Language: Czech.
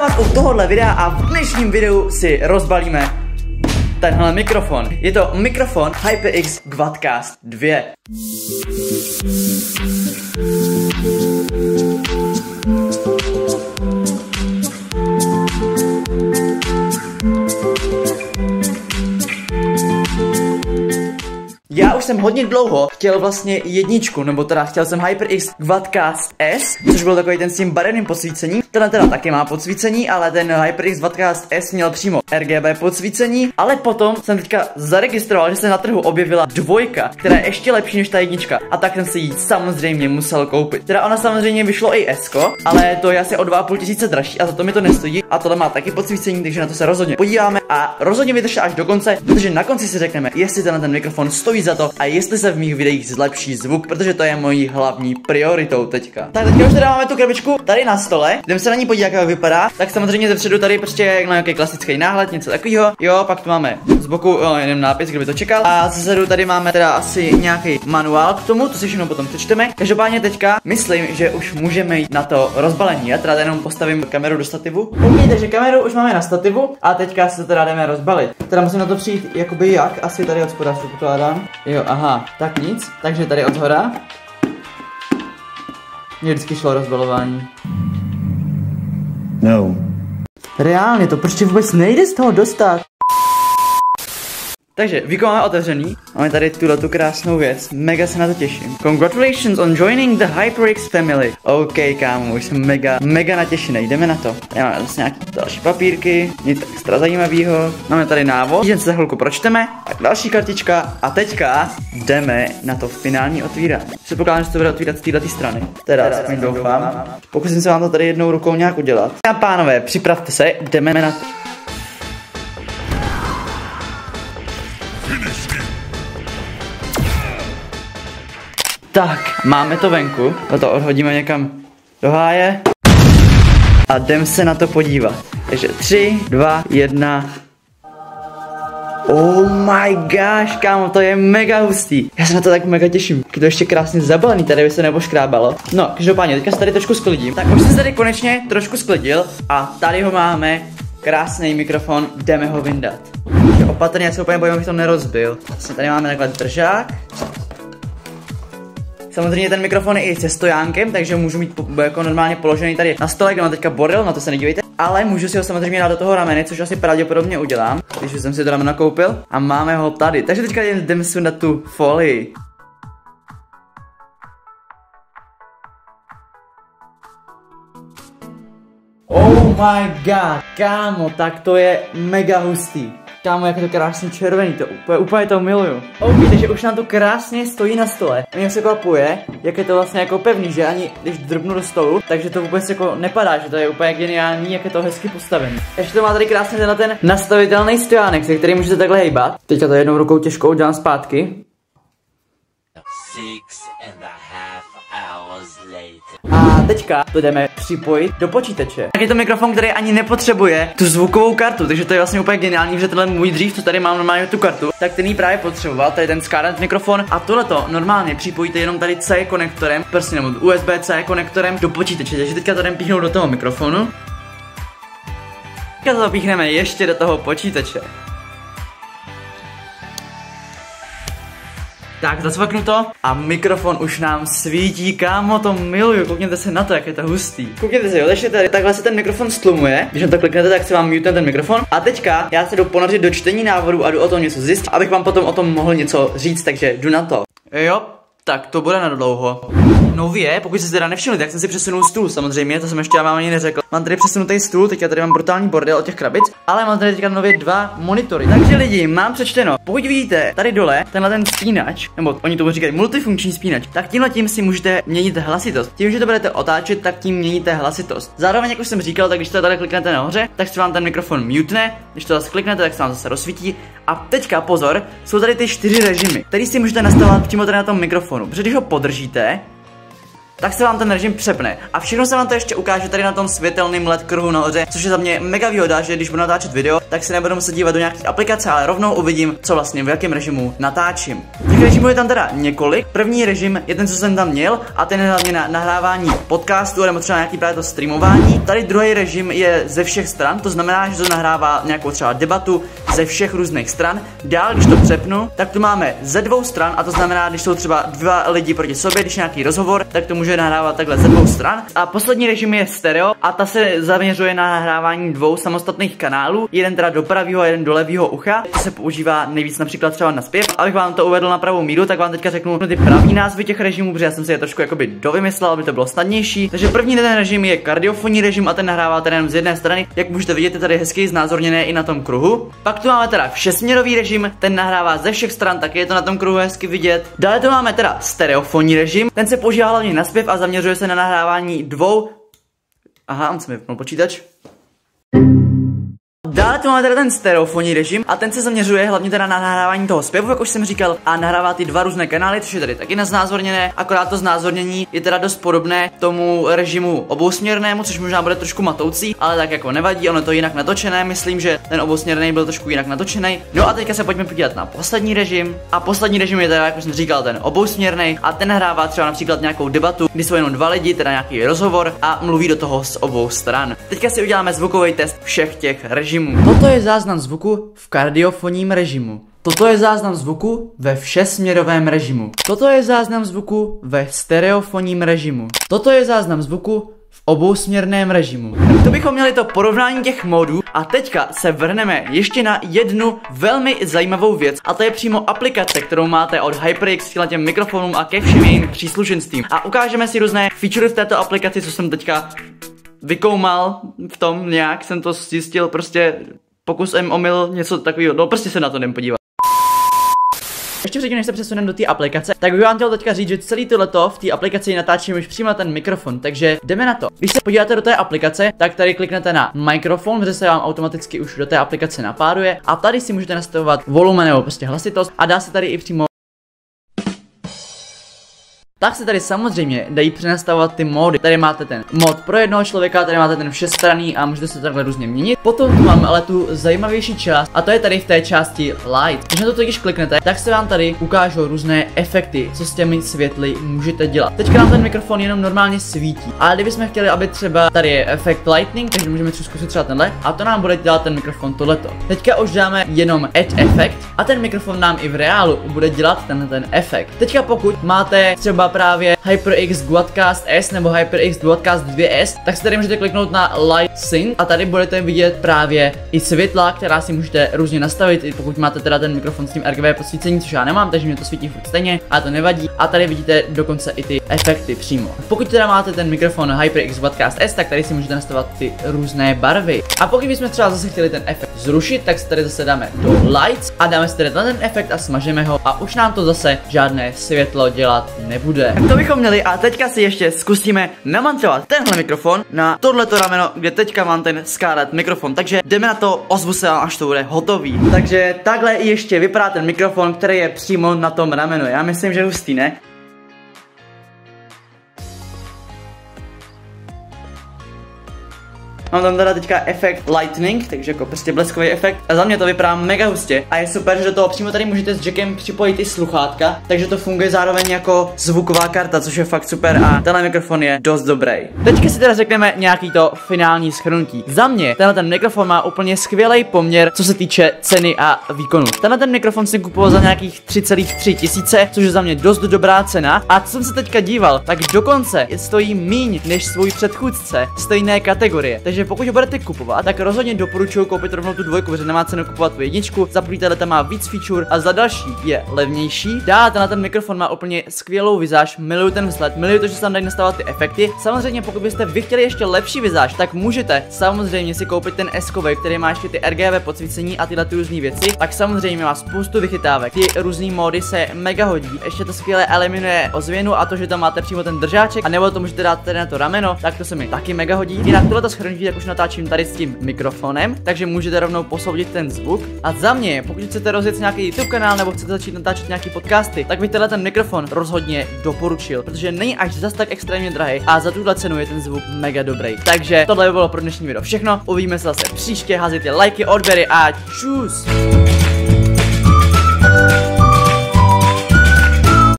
vás u tohohle videa a v dnešním videu si rozbalíme tenhle mikrofon. Je to mikrofon HyperX Quadcast 2. Já už jsem hodně dlouho chtěl vlastně jedničku, nebo teda chtěl jsem HyperX Quadcast S, což byl takový ten s tím barevným podsvícením. Ten teda taky má podsvícení, ale ten HyperX Quadcast S měl přímo RGB podsvícení, ale potom jsem teďka zaregistroval, že se na trhu objevila dvojka, která je ještě lepší než ta jednička, a tak jsem si ji samozřejmě musel koupit. Teda ona samozřejmě vyšlo i S-ko, ale to je asi o 2,5 tisíce dražší a za to mi to nestojí, a tohle má taky podsvícení, takže na to se rozhodně podíváme a rozhodně vydržte až do konce, protože na konci si řekneme, jestli ten mikrofon stojí za to a jestli se v mých videích zlepší zvuk, protože to je mojí hlavní prioritou teďka. Tak teďka už teda máme tu krabičku tady na stole, jdeme se na ní podívat, jak vypadá. Tak samozřejmě zepředu tady prostě nějaký klasický náhled, něco takového. Jo, pak tu máme z boku jeden nápis, kdo by to čekal. A zezadu tady máme teda asi nějaký manuál k tomu, to si všechno potom přečteme. Každopádně teďka myslím, že už můžeme jít na to rozbalení. Já teda jenom postavím kameru do stativu. OK, takže kameru už máme na stativu a teďka se teda jdeme rozbalit. Teda musím na to přijít jakoby jak, asi tady od spoda si pokládám. Jo, aha, tak nic, takže tady od zhora. Mně vždycky šlo rozbalování. No. Reálně, to prostě vůbec nejde z toho dostat. Takže výkon máme otevřený, máme tady tu krásnou věc, mega se na to těším. Congratulations on joining the HyperX family. OK, kámo, už jsem mega natěšený, jdeme na to. Tady máme zase nějaké další papírky, nic extra zajímavého. Máme tady návod, jen se za chvilku pročteme, tak další kartička a teďka jdeme na to finální otvírání. Předpokládám, že to bude otvírat z této strany. Teda, aspoň doufám. Pokusím se vám to tady jednou rukou nějak udělat. A pánové, připravte se, jdeme na to. Tak, máme to venku, to odhodíme někam do háje a jdem se na to podívat. Takže 3, 2, 1. Oh my gosh, kámo, to je mega hustý. Já se na to tak mega těším. Je to ještě krásně zabalený, tady by se nepoškrábalo. No, každopádně, teďka se tady trošku sklidím. Tak už jsem tady konečně trošku sklidil a tady ho máme. Krásný mikrofon, jdeme ho vyndat. Opatrně, já se úplně bojím, abych to nerozbil. Vlastně tady máme takhle držák. Samozřejmě ten mikrofon je i se stojánkem, takže můžu mít jako normálně položený tady na stole, kde mám teďka bordel, na to se nedívejte. Ale můžu si ho samozřejmě dát do toho ramene, což asi pravděpodobně udělám, když jsem si to rameno koupil. A máme ho tady, takže teďka jdeme sundat tu folii. Oh my god, kámo, tak to je mega hustý. Kámo, jak je to krásně červený, to úplně to miluju. OK, takže už nám to krásně stojí na stole. A mě se kvapuje, jak je to vlastně jako pevný, že ani když drbnu do stolu, takže to vůbec jako nepadá, že to je úplně geniální, jak je to hezky postavený. Ještě to má tady krásně ten nastavitelný stojánek, se který můžete takhle hejbat. Teďka to jednou rukou těžko udělám zpátky. 6.5 hours later. A teďka to jdeme připojit do počítače. Tak je to mikrofon, který ani nepotřebuje tu zvukovou kartu, takže to je vlastně úplně geniální, že tenhle můj dřív, co tady mám normálně tu kartu, tak ten jí právě potřeboval, tady ten Scarlett mikrofon, a tohleto normálně připojíte jenom tady C konektorem, prostě nebo USB-C konektorem do počítače, takže teďka to jdem píchnout do toho mikrofonu. Teďka to píchneme ještě do toho počítače. Tak, zacvaknu to a mikrofon už nám svítí, kámo, to miluju, koukněte se na to, jak je to hustý. Koukněte se, jo, takže tady takhle se ten mikrofon stlumuje, když na to kliknete, tak se vám mute ten mikrofon. A teďka já se jdu ponořit do čtení návodu a jdu o tom něco zjistit, abych vám potom o tom mohl něco říct, takže jdu na to. Jo, tak to bude na dlouho. Nově, pokud jste teda nevšimli, tak jsem si přesunul stůl, samozřejmě, to jsem ještě vám ani neřekl. Mám tady přesunutý stůl, teďka tady mám brutální bordel od těch krabic, ale mám tady teďka nově 2 monitory. Takže lidi, mám přečteno. Pokud vidíte tady dole tenhle ten spínač, nebo oni tomu říkají multifunkční spínač, tak tím si můžete měnit hlasitost. Tím, že to budete otáčet, tak tím měníte hlasitost. Zároveň, jak už jsem říkal, tak když to tady kliknete nahoře, tak se vám ten mikrofon mutne, když to zase kliknete, tak se vám zase rozsvítí. A teďka pozor, jsou tady ty 4 režimy, které si můžete nastavovat přímo tady na tom mikrofonu. Protože když ho podržíte, tak se vám ten režim přepne. A všechno se vám to ještě ukáže tady na tom světelném LED kruhu nahoře, což je za mě mega výhoda, že když budu natáčet video, tak se nebudu muset dívat do nějaké aplikace, ale rovnou uvidím, co vlastně v jakém režimu natáčím. Těch režimů je tam teda několik. První režim je ten, co jsem tam měl, a ten je hlavně na nahrávání podcastu nebo třeba nějaký právě to streamování. Tady druhý režim je ze všech stran, to znamená, že to nahrává nějakou třeba debatu ze všech různých stran. Dál, když to přepnu, tak tu máme ze dvou stran, a to znamená, když jsou třeba dva lidi proti sobě, když nějaký rozhovor, tak to může nahrávat takhle ze dvou stran. A poslední režim je stereo a ta se zaměřuje na nahrávání dvou samostatných kanálů, jeden teda do pravého a jeden do levého ucha. To se používá nejvíc například třeba na zpěv. Abych vám to uvedl na pravou míru, tak vám teďka řeknu ty pravý názvy těch režimů, protože já jsem si je trošku jakoby dovymyslel, aby to bylo snadnější. Takže první ten režim je kardiofonní režim a ten nahrává teda jenom z jedné strany. Jak můžete vidět, je tady hezky znázorněné i na tom kruhu. Pak tu máme teda všesměrový režim, ten nahrává ze všech stran, tak je to na tom kruhu hezky vidět. Dále tu máme teda stereofonní režim, ten se používá hlavně na zpěv a zaměřuje se na nahrávání dvou. Aha, on se mi vypnul počítač. Dále tu máme teda ten stereofonní režim a ten se zaměřuje hlavně teda na nahrávání toho zpěvu, jak už jsem říkal, a nahrává ty dva různé kanály, což je tady taky znázorněné, akorát to znázornění je teda dost podobné tomu režimu obousměrnému, což možná bude trošku matoucí, ale tak jako nevadí, ono to jinak natočené, myslím, že ten obousměrný byl trošku jinak natočený. No a teďka se pojďme podívat na poslední režim. A poslední režim je teda, jak už jsem říkal, ten obousměrný a ten nahrává třeba například nějakou debatu, kdy jsou jenom dva lidi, teda nějaký rozhovor a mluví do toho z obou stran. Teďka si uděláme zvukový test všech těch režimů. Toto je záznam zvuku v kardiofonním režimu. Toto je záznam zvuku ve všesměrovém režimu. Toto je záznam zvuku ve stereofonním režimu. Toto je záznam zvuku v obousměrném režimu. To bychom měli to porovnání těch modů a teďka se vrhneme ještě na jednu velmi zajímavou věc, a to je přímo aplikace, kterou máte od HyperX k těm mikrofonům a ke všem jejím příslušenstvím. A ukážeme si různé featurey v této aplikaci, co jsem teďka vykoumal v tom nějak, jsem to zjistil, prostě pokusem omyl, něco takového, no prostě se na to jdem podívat. Ještě předtím, než se přesuneme do té aplikace, tak bych vám chtěl teďka říct, že celý tohleto v té aplikaci natáčím už přímo na ten mikrofon, takže jdeme na to. Když se podíváte do té aplikace, tak tady kliknete na mikrofon, protože se vám automaticky už do té aplikace napáruje, a tady si můžete nastavovat volumen nebo prostě hlasitost a dá se tady i přímo. Tak se tady samozřejmě dají přenastavovat ty módy. Tady máte ten mod pro jednoho člověka, tady máte ten všestranný a můžete se takhle různě měnit. Potom tu máme ale tu zajímavější část, a to je tady v té části light. Když na to totiž kliknete, tak se vám tady ukážou různé efekty, co s těmi světly můžete dělat. Teďka nám ten mikrofon jenom normálně svítí, ale kdybychom chtěli, aby třeba tady je efekt lightning, takže můžeme zkusit třeba tenhle, a to nám bude dělat ten mikrofon tohleto. Teďka už dáme jenom add efekt a ten mikrofon nám i v reálu bude dělat ten efekt. Teďka pokud máte třeba právě HyperX Quadcast S nebo HyperX Quadcast 2S, tak se tady můžete kliknout na Light Sync a tady budete vidět právě i světla, která si můžete různě nastavit, i pokud máte teda ten mikrofon s tím RGB posvícení, což já nemám, takže mě to svítí furt stejně, ale to nevadí. A tady vidíte dokonce i ty efekty přímo. Pokud teda máte ten mikrofon HyperX Quadcast S, tak tady si můžete nastavovat ty různé barvy. A pokud bychom třeba zase chtěli ten efekt zrušit, tak se tady zase dáme do Lights a dáme si tady ten efekt a smažeme ho a už nám to zase žádné světlo dělat nebude. Tak to bychom měli a teďka si ještě zkusíme namantrovat tenhle mikrofon na tohleto rameno, kde teďka mám ten Scarlett mikrofon. Takže jdeme na to, ozvu se vám, až to bude hotový. Takže takhle ještě vypadá ten mikrofon, který je přímo na tom ramenu. Já myslím, že hustý, ne? Mám tam teda teďka efekt lightning, takže jako prostě bleskový efekt. A za mě to vypadá mega hustě. A je super, že do toho přímo tady můžete s jackem připojit i sluchátka, takže to funguje zároveň jako zvuková karta, což je fakt super a tenhle mikrofon je dost dobrý. Teďka si teda řekneme nějaký to finální shrnutí. Za mě tenhle ten mikrofon má úplně skvělý poměr, co se týče ceny a výkonu. Tenhle ten mikrofon jsem kupoval za nějakých 3,3 tisíce, což je za mě dost dobrá cena. A co jsem se teďka díval, tak dokonce stojí míň než svůj předchůdce stejné kategorie. Takže pokud ho budete kupovat, tak rozhodně doporučuji koupit rovnou tu dvojku, protože nemá cenu kupovat tu jedničku. Za první tam má víc feature a za další je levnější. Dále ten mikrofon má úplně skvělou vizáž, miluju ten vzhled, miluju to, že se tam dají nastavovat ty efekty. Samozřejmě pokud byste vy chtěli ještě lepší vizáž, tak můžete samozřejmě si koupit ten S-kovej, který má ještě ty RGB podsvícení a tyhle ty různé věci. Tak samozřejmě má spoustu vychytávek. Ty různé módy se mega hodí. Ještě to skvěle eliminuje ozvěnu a to, že tam máte přímo ten držáček, a nebo to můžete dát tady na to rameno, tak to se mi taky mega hodí. Jinak tohle shrnutí už natáčím tady s tím mikrofonem, takže můžete rovnou posoudit ten zvuk. A za mě, pokud chcete rozjet nějaký YouTube kanál nebo chcete začít natáčet nějaký podcasty, tak bych tenhle ten mikrofon rozhodně doporučil, protože není až zas tak extrémně drahý a za tuhle cenu je ten zvuk mega dobrý. Takže tohle by bylo pro dnešní video všechno. Uvidíme se zase příště, házejte lajky, odběry a čus!